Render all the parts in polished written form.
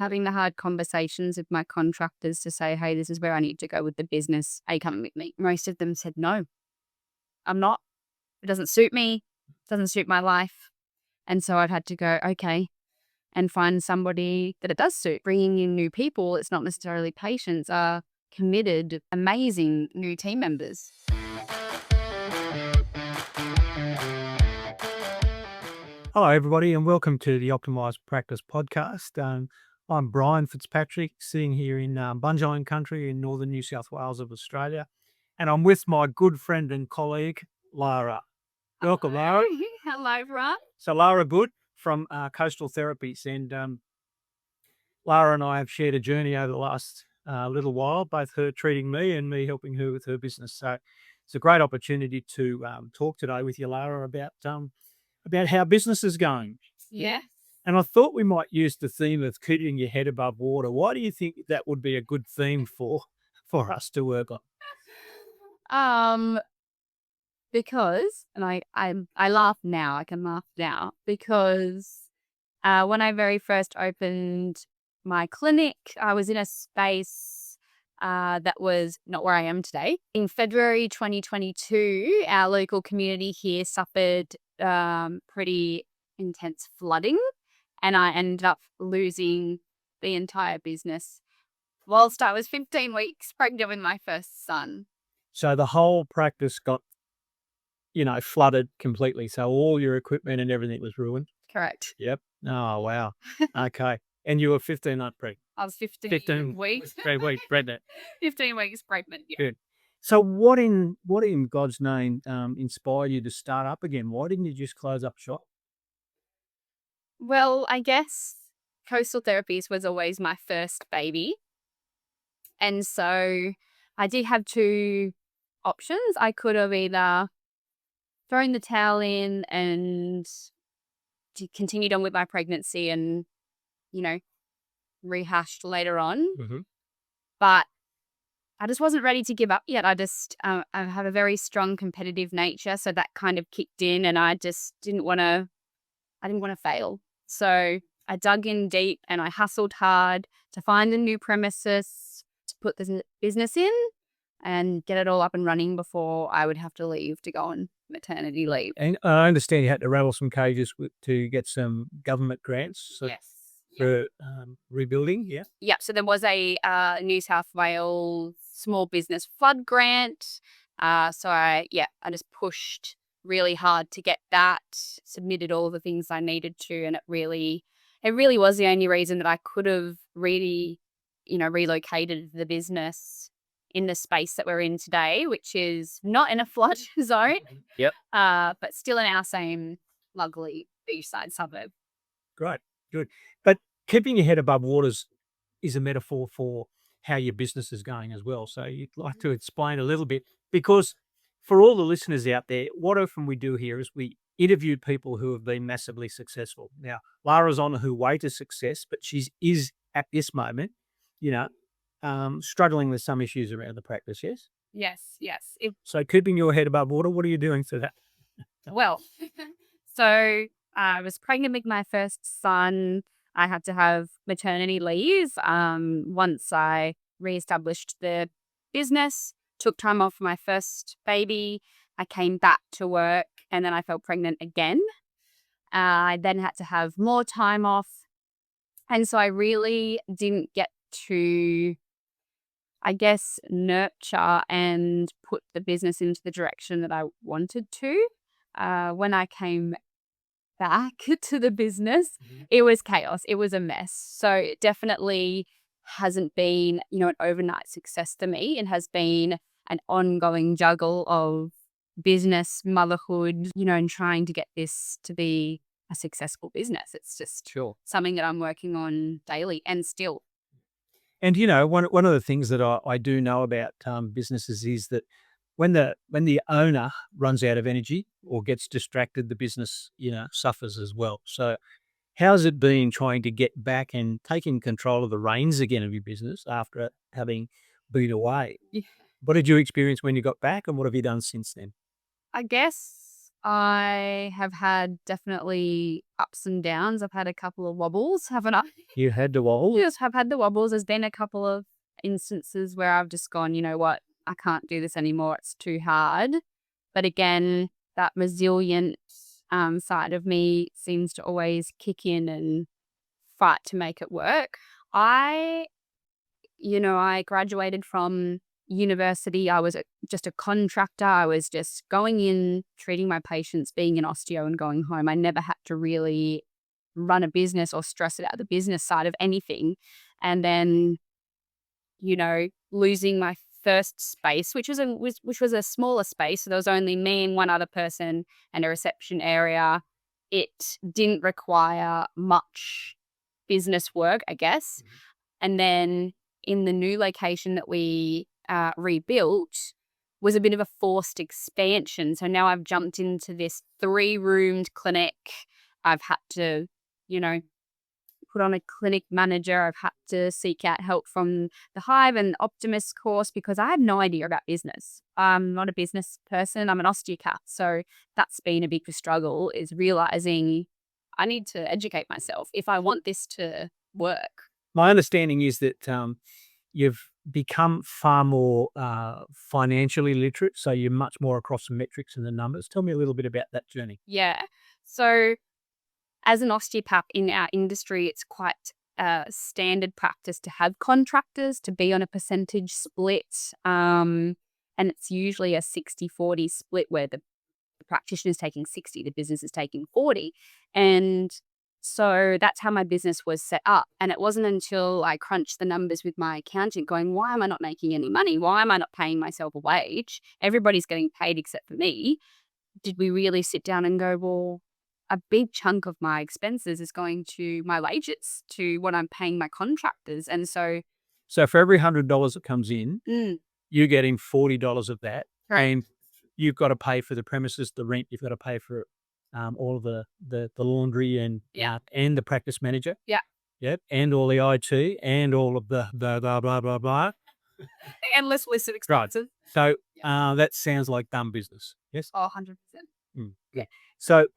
having the hard conversations with my contractors to say, hey, this is where I need to go with the business. Are you coming with me? Most of them said, no, I'm not. It doesn't suit me. It doesn't suit my life. And so I've had to go, okay, and find somebody that it does suit. Bringing in new people, it's not necessarily patients, are committed, amazing new team members. Hello, everybody, and welcome to the Optimise Practice Podcast. I'm Brian Fitzpatrick, sitting here in Bunjine country in northern New South Wales of Australia, and I'm with my good friend and colleague, Lara. Welcome, Lara. Hello, Brian. So, Lara Goode from Coastal Therapies, and Lara and I have shared a journey over the last little while, both her treating me and me helping her with her business. So, it's a great opportunity to talk today with you, Lara, about how business is going. Yeah. And I thought we might use the theme of keeping your head above water. Why do you think that would be a good theme for us to work on? Because, and I laugh now, I can laugh now, because when I very first opened my clinic, I was in a space that was not where I am today. In February 2022, our local community here suffered pretty intense flooding, and I ended up losing the entire business whilst I was 15 weeks pregnant with my first son. So the whole practice got, flooded completely. So all your equipment and everything was ruined. Correct. Yep. Oh, wow. Okay. And you were 15 months pregnant. I was 15 weeks. 3 weeks pregnant. 15 weeks pregnant, yeah. Good. So what in God's name inspired you to start up again? Why didn't you just close up shop? Well, I guess Coastal Therapies was always my first baby. And so I did have two options. I could have either thrown the towel in and continued on with my pregnancy and, rehashed later on. Mm-hmm. But I just wasn't ready to give up yet. I have a very strong competitive nature, so that kind of kicked in, and I just didn't want to fail. So I dug in deep and I hustled hard to find a new premises to put the business in and get it all up and running before I would have to leave to go on maternity leave. And I understand you had to rattle some cages to get some government grants. So yes. For rebuilding, yeah? Yeah, so there was a New South Wales small business flood grant. So I just pushed really hard to get that, submitted all the things I needed to, and it really was the only reason that I could have really, relocated the business in the space that we're in today, which is not in a flood zone. Yep. But still in our same lovely beachside suburb. Great, good. But keeping your head above water is a metaphor for how your business is going as well. So you'd like to explain a little bit, because for all the listeners out there, what often we do here is we interview people who have been massively successful. Now, Lara's on her way to success, but she is at this moment, struggling with some issues around the practice, yes? Yes. So keeping your head above water, what are you doing to that? Well, so I was pregnant with my first son. I had to have maternity leave once I reestablished the business, took time off for my first baby. I came back to work and then I fell pregnant again. I then had to have more time off. And so I really didn't get to, I guess, nurture and put the business into the direction that I wanted to. When I came back to the business, it was chaos. It was a mess. So it definitely hasn't been, an overnight success to me. It has been an ongoing juggle of business, motherhood, and trying to get this to be a successful business. It's just something that I'm working on daily and still. And, one of the things that I do know about businesses is that when the owner runs out of energy or gets distracted, the business, suffers as well. So how's it been trying to get back and taking control of the reins again of your business after having been away? Yeah. What did you experience when you got back, and what have you done since then? I guess I have had definitely ups and downs. I've had a couple of wobbles, haven't I? You had the wall. Yes, I've had the wobbles. There's been a couple of instances where I've just gone, you know what, I can't do this anymore. It's too hard. But again, that resilient side of me seems to always kick in and fight to make it work. I graduated from university. I was just a contractor. I was just going in, treating my patients, being an osteo and going home. I never had to really run a business or stress it out the business side of anything. And then, losing my first space, which was a smaller space. So there was only me and one other person and a reception area. It didn't require much business work, I guess. And then in the new location that we rebuilt was a bit of a forced expansion. So now I've jumped into this 3-roomed clinic. I've had to, put on a clinic manager. I've had to seek out help from the Hive and Optimise course because I had no idea about business. I'm not a business person. I'm an osteopath. So that's been a big struggle, is realizing I need to educate myself if I want this to work. My understanding is that you've become far more financially literate, so you're much more across the metrics and the numbers. Tell me a little bit about that journey. Yeah. So as an osteopath in our industry, it's quite standard practice to have contractors, to be on a percentage split. And it's usually a 60-40 split where the practitioner is taking 60, the business is taking 40. And so that's how my business was set up. And it wasn't until I crunched the numbers with my accountant going, why am I not making any money? Why am I not paying myself a wage? Everybody's getting paid except for me. Did we really sit down and go, well, a big chunk of my expenses is going to my wages, to what I'm paying my contractors. And so for every $100 that comes in, you're getting $40 of that. Correct. And you've got to pay for the premises, the rent, you've got to pay for all of the laundry and the practice manager. Yeah. Yep. And all the IT and all of the blah, blah, blah, blah. endless list of expenses. So that sounds like dumb business. Yes? Oh, 100%. Yeah. So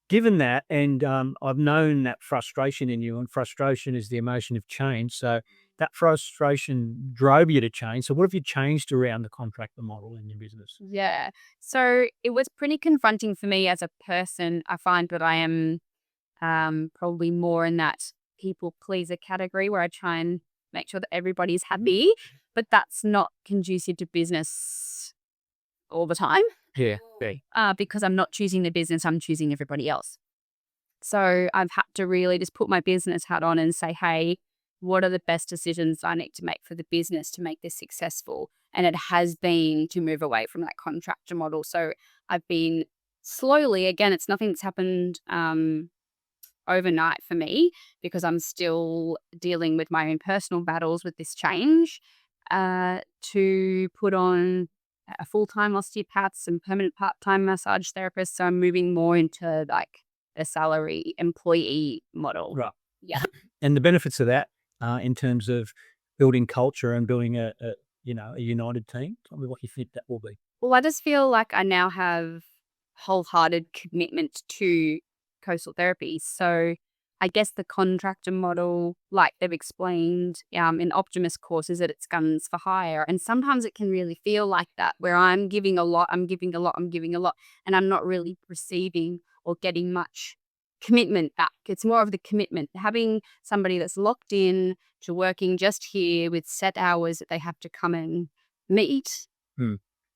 given that, and I've known that frustration in you, and frustration is the emotion of change. So that frustration drove you to change. So what have you changed around the contractor model in your business? Yeah. So it was pretty confronting for me as a person. I find that I am probably more in that people pleaser category where I try and make sure that everybody's happy, but that's not conducive to business all the time. Yeah. Because I'm not choosing the business, I'm choosing everybody else. So I've had to really just put my business hat on and say, hey, what are the best decisions I need to make for the business to make this successful? And it has been to move away from that contractor model. So I've been slowly, again, it's nothing that's happened overnight for me because I'm still dealing with my own personal battles with this change, to put on a full-time osteopath, some permanent part-time massage therapists. So I'm moving more into like a salary employee model. Right. Yeah. And the benefits of that in terms of building culture and building a united team, tell me what you think that will be. Well, I just feel like I now have wholehearted commitment to coastal therapy. So I guess the contractor model, like they've explained in Optimise courses, that it's guns for hire. And sometimes it can really feel like that, where I'm giving a lot, I'm giving a lot, and I'm not really receiving or getting much commitment back. It's more of the commitment, having somebody that's locked in to working just here with set hours that they have to come and meet.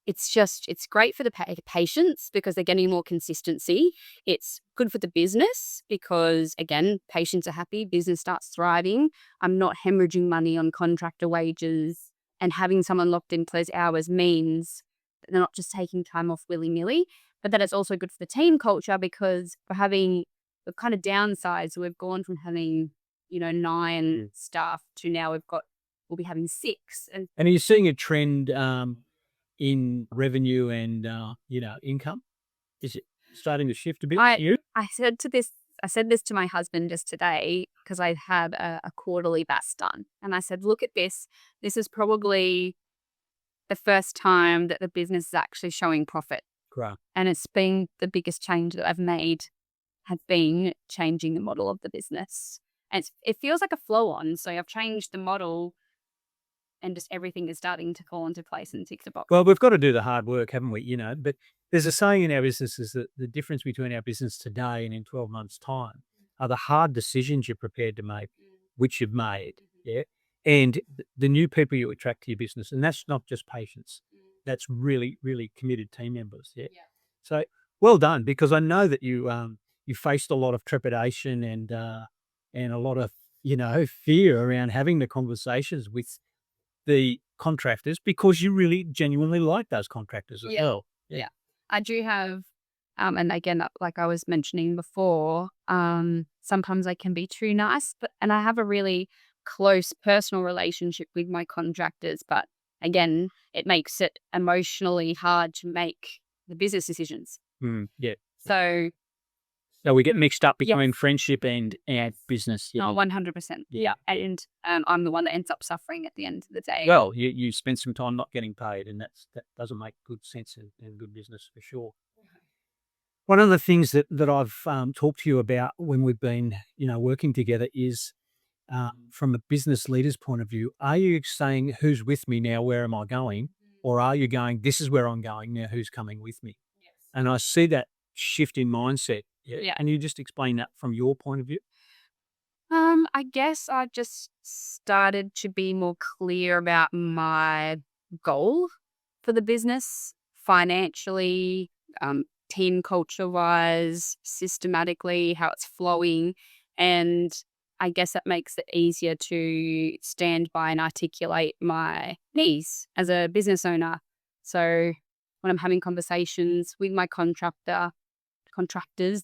It's great for the patients because they're getting more consistency. It's good for the business because, again, patients are happy, business starts thriving. I'm not hemorrhaging money on contractor wages, and having someone locked in for those hours means that they're not just taking time off willy-nilly, but that it's also good for the team culture because we're having the kind of downsides. We've gone from having, 9 staff to now we'll be having 6. And are you seeing a trend in revenue and income? Is it starting to shift a bit for you? I said this to my husband just today because I had a quarterly BAS done, and I said, look at this. This is probably the first time that the business is actually showing profit. Great. And it's been the biggest change that I've made has been changing the model of the business. And it feels like a flow on. So I've changed the model and just everything is starting to fall into place and tick the box. Well, we've got to do the hard work, haven't we? But there's a saying in our business is that the difference between our business today and in 12 months' time are the hard decisions you're prepared to make, which you've made. Yeah. And the new people you attract to your business. And that's not just patients. That's really, really committed team members. Yeah. So well done, because I know that you faced a lot of trepidation and a lot of, fear around having the conversations with the contractors because you really genuinely like those contractors as well. Yeah. I do have, and again, like I was mentioning before, sometimes I can be too nice, and I have a really close personal relationship with my contractors, but again, it makes it emotionally hard to make the business decisions. Yeah. So we get mixed up between friendship and business. Yeah. 100%. Yeah. And I'm the one that ends up suffering at the end of the day. Well, you spend some time not getting paid, and that doesn't make good sense in good business for sure. One of the things that I've talked to you about when we've been, working together is from a business leader's point of view, are you saying who's with me now, where am I going? Or are you going, this is where I'm going now, who's coming with me? Yes. And I see that shift in mindset. Yeah. Can you just explain that from your point of view? I guess I just started to be more clear about my goal for the business financially, team culture wise, systematically, how it's flowing. And I guess that makes it easier to stand by and articulate my needs as a business owner. So when I'm having conversations with my contractors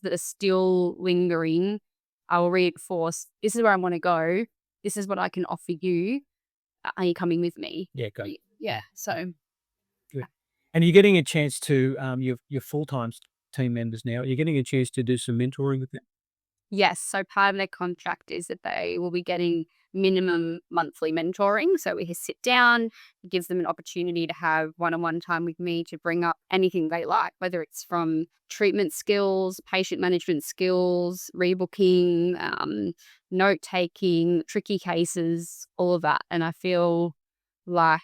that are still lingering, I will reinforce, this is where I want to go. This is what I can offer you. Are you coming with me? Yeah, great. Yeah. So good. And you're getting a chance to your full-time team members now. You're getting a chance to do some mentoring with them. yes. So part of their contract is that they will be getting minimum monthly mentoring. So we sit down, it gives them an opportunity to have one-on-one time with me to bring up anything they like, whether it's from treatment skills, patient management skills, rebooking, note-taking, tricky cases, all of that. And I feel like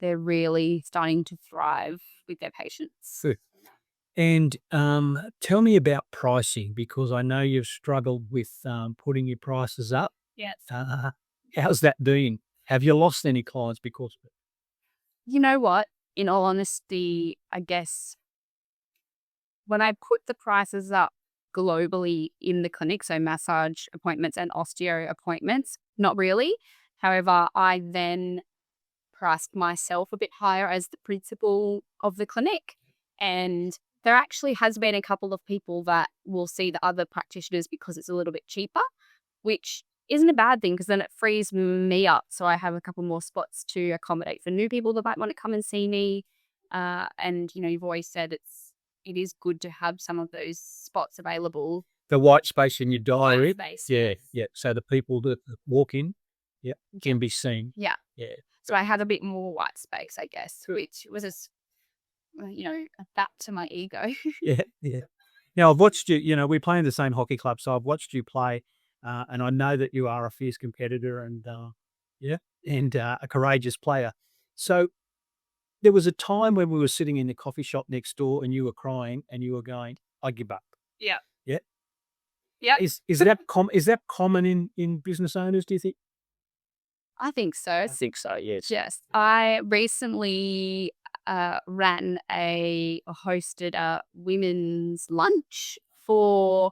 they're really starting to thrive with their patients. Good. And tell me about pricing, because I know you've struggled with putting your prices up. Yes. How's that been? Have you lost any clients because of it? You know what? In all honesty, I guess when I put the prices up globally in the clinic, so massage appointments and osteo appointments, not really. However, I then priced myself a bit higher as the principal of the clinic. And there actually has been a couple of people that will see the other practitioners because it's a little bit cheaper, which isn't a bad thing because then it frees me up. So I have a couple more spots to accommodate for new people that might want to come and see me. And, you've always said it is good to have some of those spots available. The white space in your diary. Space. Yeah. So the people that walk in, can be seen. Yeah. Yeah. So I had a bit more white space, I guess, which was a bat to my ego. Yeah. Now I've watched you. We play in the same hockey club, so I've watched you play, and I know that you are a fierce competitor and a courageous player. So there was a time when we were sitting in the coffee shop next door, and you were crying, and you were going, "I give up." Yeah. Yeah. Yeah. Is that common in business owners? Do you think? I think so. I think so. Yes. Yes. I recently hosted a women's lunch for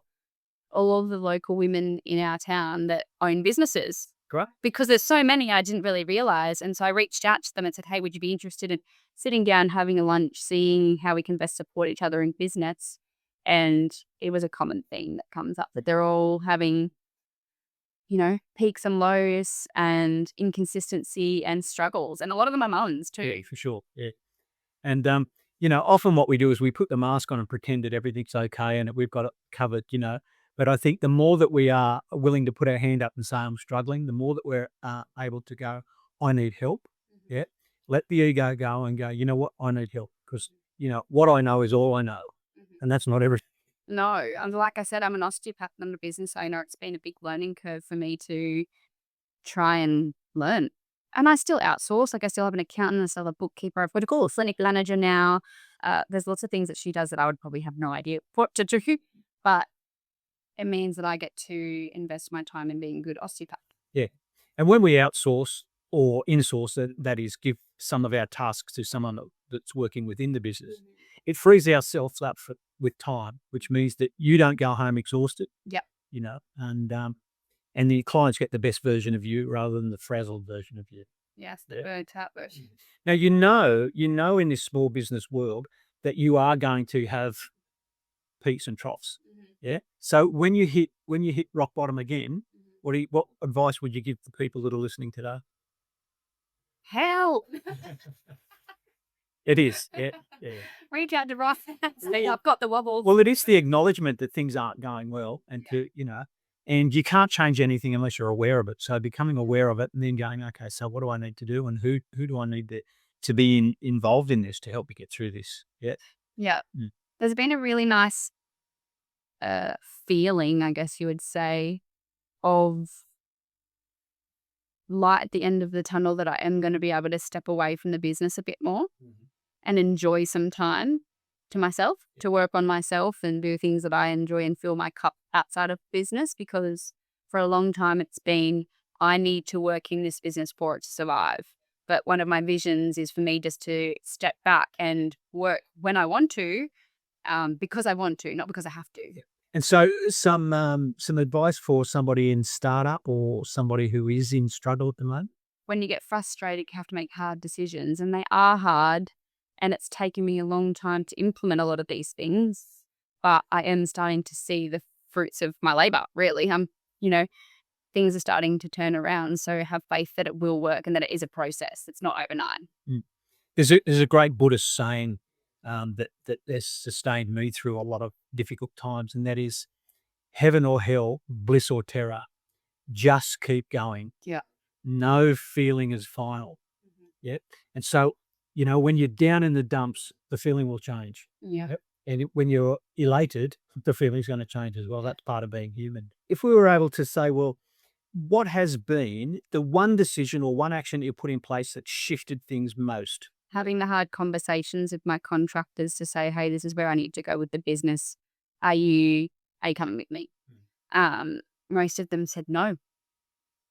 all of the local women in our town that own businesses. Correct. Because there's so many I didn't really realize. And so I reached out to them and said, hey, would you be interested in sitting down, having a lunch, seeing how we can best support each other in business? And it was a common theme that comes up that they're all having, peaks and lows and inconsistency and struggles. And a lot of them are mums too. Yeah, for sure. Yeah. And, often what we do is we put the mask on and pretend that everything's okay and that we've got it covered, But I think the more that we are willing to put our hand up and say, I'm struggling, the more that we're able to go, I need help. Yeah. Let the ego go and go, you know what? I need help, because what I know is all I know. And that's not everything. No, and like I said, I'm an osteopath, not a business owner. It's been a big learning curve for me to try and learn. And I still outsource. Like I still have an accountant, I still have a bookkeeper. I've got a clinic manager now. There's lots of things that she does that I would probably have no idea what to do. But it means that I get to invest my time in being a good osteopath. Yeah. And when we outsource or insource, that is, give some of our tasks to someone that's working within the business, it frees ourselves up with time, which means that you don't go home exhausted. Yep. And the clients get the best version of you rather than the frazzled version of you. Yes, the burnt out version. Now, in this small business world that you are going to have peaks and troughs. Yeah. So when you hit rock bottom again, what advice would you give the people that are listening today? Help. It is. Yeah. Reach out to Brian. I've got the wobbles. Well, it is the acknowledgement that things aren't going well, and and you can't change anything unless you're aware of it. So becoming aware of it and then going, okay, so what do I need to do, and who do I need to be involved in this to help me get through this? Yeah. Yeah. There's been a really nice feeling, I guess you would say, of light at the end of the tunnel that I am going to be able to step away from the business a bit more and enjoy some time to myself, to work on myself and do things that I enjoy and fill my cup outside of business, because for a long time it's been, I need to work in this business for it to survive. But one of my visions is for me just to step back and work when I want to, because I want to, not because I have to. Yeah. And so some advice for somebody in startup or somebody who is in struggle at the moment? When you get frustrated, you have to make hard decisions, and they are hard, and it's taken me a long time to implement a lot of these things, but I am starting to see the fruits of my labor, really. Things are starting to turn around, so have faith that it will work and that it is a process. It's not overnight. There's a great Buddhist saying that has sustained me through a lot of difficult times, and that is, heaven or hell, bliss or terror, just keep going. Yeah. No feeling is final. Yeah. And so, when you're down in the dumps, the feeling will change. Yeah. Yep. And when you're elated, the feeling's going to change as well. That's part of being human. If we were able to say, well, what has been the one decision or one action that you put in place that shifted things most? Having the hard conversations with my contractors to say, hey, this is where I need to go with the business. Are you coming with me? Most of them said, no,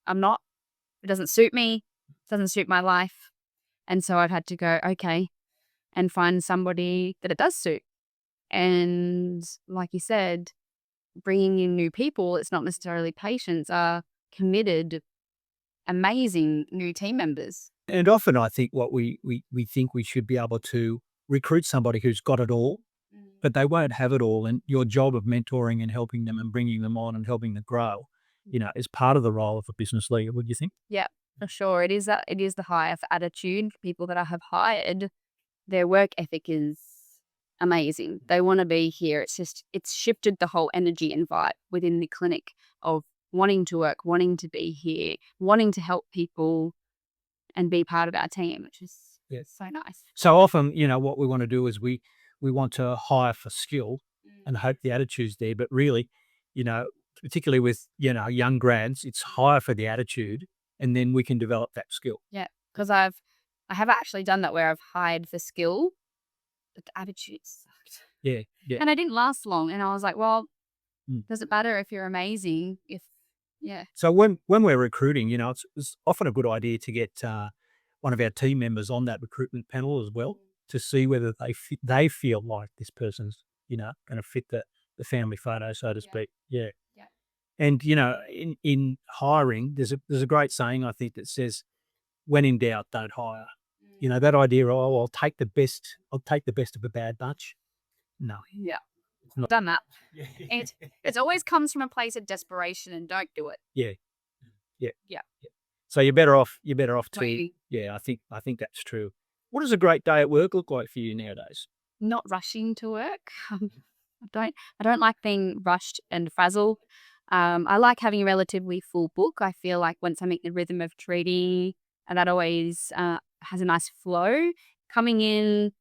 I'm not. It doesn't suit me. It doesn't suit my life. And so I've had to go, okay, and find somebody that it does suit. And like you said, bringing in new people, it's not necessarily patients, are committed, amazing new team members. And often I think what we think we should be able to recruit somebody who's got it all, but they won't have it all. And your job of mentoring and helping them and bringing them on and helping them grow, is part of the role of a business leader, would you think? Yeah, for sure. It is the hire for attitude. People that I have hired, their work ethic is amazing. They want to be here. It's shifted the whole energy and vibe within the clinic of wanting to work, wanting to be here, wanting to help people and be part of our team, which is so nice. So often, what we want to do is we want to hire for skill and hope the attitude's there. But really, particularly with, young grads, it's hire for the attitude, and then we can develop that skill. Yeah, because I have actually done that where I've hired for skill, but the attitude sucked. Yeah. And I didn't last long. And I was like, well, does it matter if you're amazing? So when we're recruiting, it's often a good idea to get one of our team members on that recruitment panel as well, to see whether they feel like this person's, going to fit the family photo, so to speak. Yeah. And, in hiring, there's a great saying, I think, that says, when in doubt, don't hire. That idea, I'll take the best of a bad bunch. No. Yeah. I've done that. It always comes from a place of desperation, and don't do it. Yeah. So you're better off too. Totally. Yeah, I think that's true. What does a great day at work look like for you nowadays? Not rushing to work. I don't like being rushed and frazzled. I like having a relatively full book. I feel like once I'm in the rhythm of treating, and that always has a nice flow. Coming in,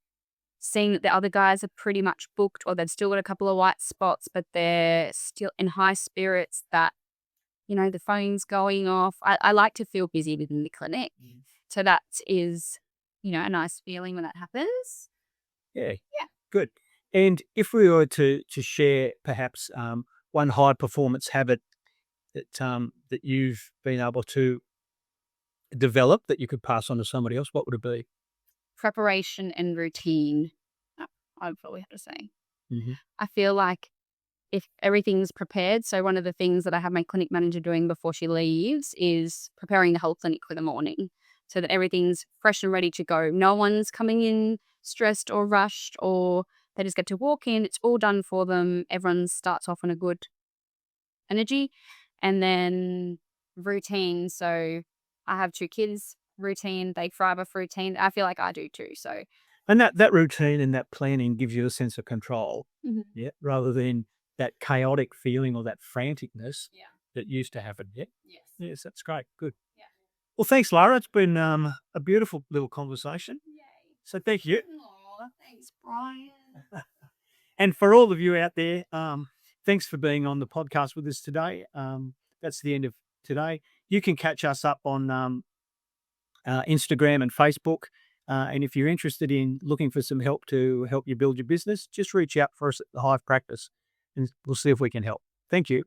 seeing that the other guys are pretty much booked or they've still got a couple of white spots, but they're still in high spirits that, the phone's going off. I like to feel busy within the clinic. So that is, a nice feeling when that happens. Yeah. Yeah. Good. And if we were to share perhaps one high performance habit that you've been able to develop that you could pass on to somebody else, what would it be? Preparation and routine, I'd probably have to say. Mm-hmm. I feel like if everything's prepared, so one of the things that I have my clinic manager doing before she leaves is preparing the whole clinic for the morning so that everything's fresh and ready to go. No one's coming in stressed or rushed, or they just get to walk in. It's all done for them. Everyone starts off on a good energy. And then routine. So I have 2 kids, routine. They thrive off routine. I feel like I do too. So, And that routine and that planning gives you a sense of control, yeah, rather than that chaotic feeling or that franticness that used to happen. Yeah. Yes, that's great. Good. Yeah. Well, thanks, Lara. It's been a beautiful little conversation. Yay. So thank you. Aw, thanks, Brian. And for all of you out there, thanks for being on the podcast with us today. That's the end of today. You can catch us up on Instagram and Facebook. And if you're interested in looking for some help to help you build your business, just reach out for us at the Hive Practice and we'll see if we can help. Thank you.